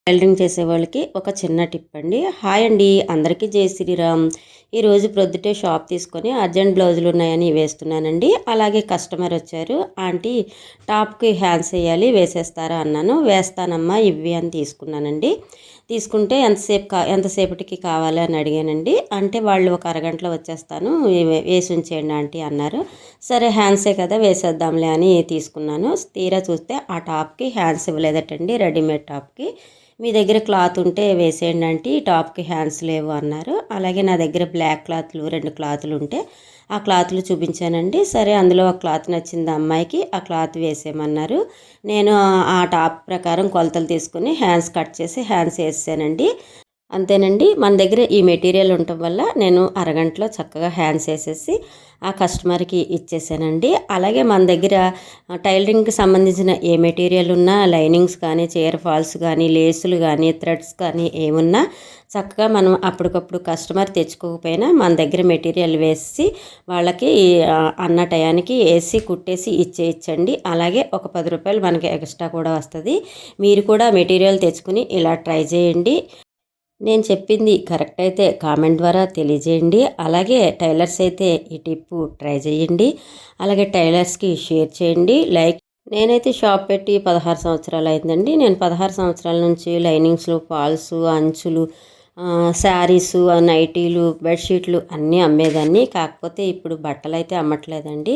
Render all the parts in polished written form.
Tailoring చేసే వాళ్ళకి ఒక చిన్న టిప్ అండి. హాయ్ అండి, అందరికీ జై శ్రీరామ్. ఈరోజు ప్రొద్దుటే షాప్ తీసుకొని అర్జెంట్ బ్లౌజులు ఉన్నాయని వేస్తున్నానండి. అలాగే కస్టమర్ వచ్చారు. ఆంటీ టాప్కి హ్యాండ్స్ వేయాలి, వేసేస్తారా అన్నాను. వేస్తానమ్మా ఇవి అని తీసుకున్నానండి. తీసుకుంటే ఎంతసేపటికి కావాలి అని అడిగానండి. అంటే వాళ్ళు ఒక అరగంటలో వచ్చేస్తాను, వేసి ఉంచేయండి ఆంటీ అన్నారు. సరే హ్యాండ్సే కదా వేసేద్దాంలే అని తీసుకున్నాను. తీరా చూస్తే ఆ టాప్కి హ్యాండ్స్ ఇవ్వలేదటండి, రెడీమేడ్ టాప్కి. మీ దగ్గర క్లాత్ ఉంటే వేసేయండి అంటే టాప్కి హ్యాండ్స్ లేవు అన్నారు. అలాగే నా దగ్గర బ్లాక్ క్లాత్లు 2 క్లాతులు ఉంటే ఆ క్లాతులు చూపించానండి. సరే అందులో ఒక క్లాత్ నచ్చింది అమ్మాయికి, ఆ క్లాత్ వేసేయమన్నారు. నేను ఆ టాప్ ప్రకారం కొలతలు తీసుకుని హ్యాండ్స్ కట్ చేసి హ్యాండ్స్ వేసానండి. అంతేనండి, మన దగ్గర ఈ మెటీరియల్ ఉండటం వల్ల నేను అరగంటలో చక్కగా హ్యాండ్స్ వేసేసి ఆ కస్టమర్కి ఇచ్చేసానండి. అలాగే మన దగ్గర టైలరింగ్కి సంబంధించిన ఏ మెటీరియల్ ఉన్నా, లైనింగ్స్ కానీ, చీర ఫాల్స్ కానీ, లేసులు కానీ, థ్రెడ్స్ కానీ ఏమున్నా చక్కగా మనం అప్పటికప్పుడు కస్టమర్ తెచ్చుకోకపోయినా మన దగ్గర మెటీరియల్ వేసి వాళ్ళకి అన్న టయానికి వేసి కుట్టేసి ఇచ్చేయచ్చండి. అలాగే ఒక 10 రూపాయలు మనకి ఎక్స్ట్రా కూడా వస్తుంది. మీరు కూడా మెటీరియల్ తెచ్చుకుని ఇలా ట్రై చేయండి. నేను చెప్పింది కరెక్ట్ అయితే కామెంట్ ద్వారా తెలియజేయండి. అలాగే టైలర్స్ అయితే ఈ టిప్పు ట్రై చేయండి. అలాగే టైలర్స్కి షేర్ చేయండి. నేనైతే షాప్ పెట్టి 16 సంవత్సరాలు అయిందండి. నేను 16 సంవత్సరాల నుంచి లైనింగ్స్లు, ఫాల్స్, అంచులు, శారీసు, నైటీలు, బెడ్షీట్లు అన్నీ అమ్మేదాన్ని. కాకపోతే ఇప్పుడు బట్టలు అయితే అమ్మట్లేదండి.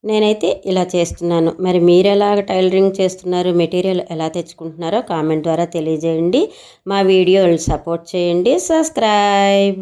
నేనైతే ఇలా చేస్తున్నాను. మరి మీరు ఎలాగ టైలరింగ్ చేస్తున్నారు, మెటీరియల్ ఎలా తెచ్చుకుంటున్నారో కామెంట్ ద్వారా తెలియజేయండి. మా వీడియోలు సపోర్ట్ చేయండి. సబ్స్క్రైబ్.